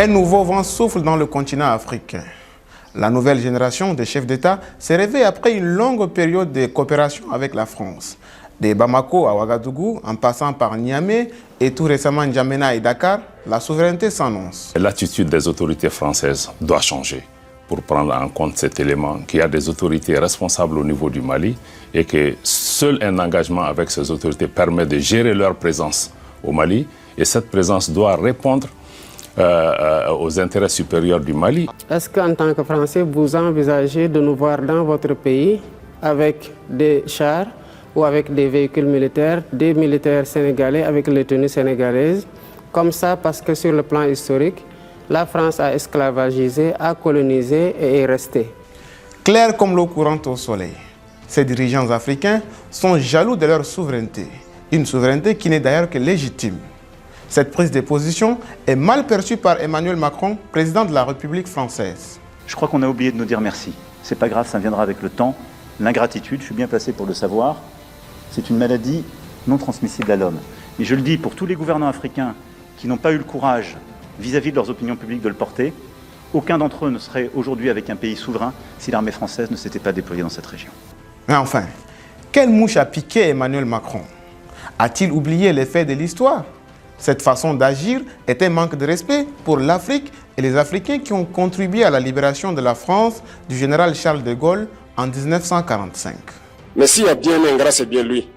Un nouveau vent souffle dans le continent africain. La nouvelle génération de chefs d'État s'est réveillée après une longue période de coopération avec la France. De Bamako à Ouagadougou, en passant par Niamey et tout récemment N'Djamena et Dakar, la souveraineté s'annonce. L'attitude des autorités françaises doit changer pour prendre en compte cet élément, qu'il y a des autorités responsables au niveau du Mali et que seul un engagement avec ces autorités permet de gérer leur présence au Mali. Et cette présence doit répondre aux intérêts supérieurs du Mali. Est-ce qu'en tant que Français, vous envisagez de nous voir dans votre pays avec des chars ou avec des véhicules militaires, des militaires sénégalais avec les tenues sénégalaises, comme ça parce que sur le plan historique, la France a esclavagisé, a colonisé et est restée. Clair comme l'eau courante au soleil, ces dirigeants africains sont jaloux de leur souveraineté, une souveraineté qui n'est d'ailleurs que légitime. Cette prise de position est mal perçue par Emmanuel Macron, président de la République française. Je crois qu'on a oublié de nous dire merci. C'est pas grave, ça viendra avec le temps. L'ingratitude, je suis bien placé pour le savoir, c'est une maladie non transmissible à l'homme. Et je le dis pour tous les gouvernants africains qui n'ont pas eu le courage vis-à-vis de leurs opinions publiques de le porter, aucun d'entre eux ne serait aujourd'hui avec un pays souverain si l'armée française ne s'était pas déployée dans cette région. Mais enfin, quelle mouche a piqué Emmanuel Macron? A-t-il oublié les faits de l'histoire? Cette façon d'agir est un manque de respect pour l'Afrique et les Africains qui ont contribué à la libération de la France du général Charles de Gaulle en 1945. Mais s'il y a bien un ingrat, c'est bien lui.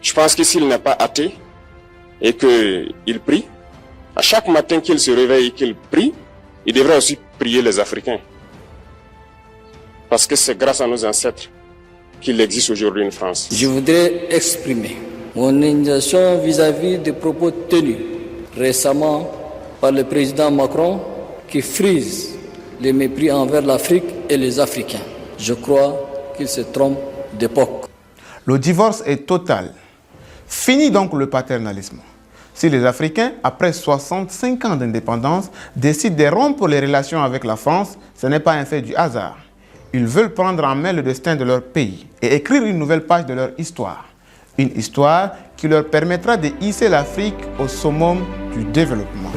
Je pense que s'il n'est pas athée et qu'il prie, à chaque matin qu'il se réveille et qu'il prie, il devrait aussi prier les Africains. Parce que c'est grâce à nos ancêtres qu'il existe aujourd'hui une France. Je voudrais exprimer mon indignation vis-à-vis des propos tenus récemment par le président Macron qui frise le mépris envers l'Afrique et les Africains. Je crois qu'il se trompe d'époque. Le divorce est total. Fini donc le paternalisme. Si les Africains, après 65 ans d'indépendance, décident de rompre les relations avec la France, ce n'est pas un fait du hasard. Ils veulent prendre en main le destin de leur pays et écrire une nouvelle page de leur histoire. Une histoire qui leur permettra de hisser l'Afrique au summum du développement.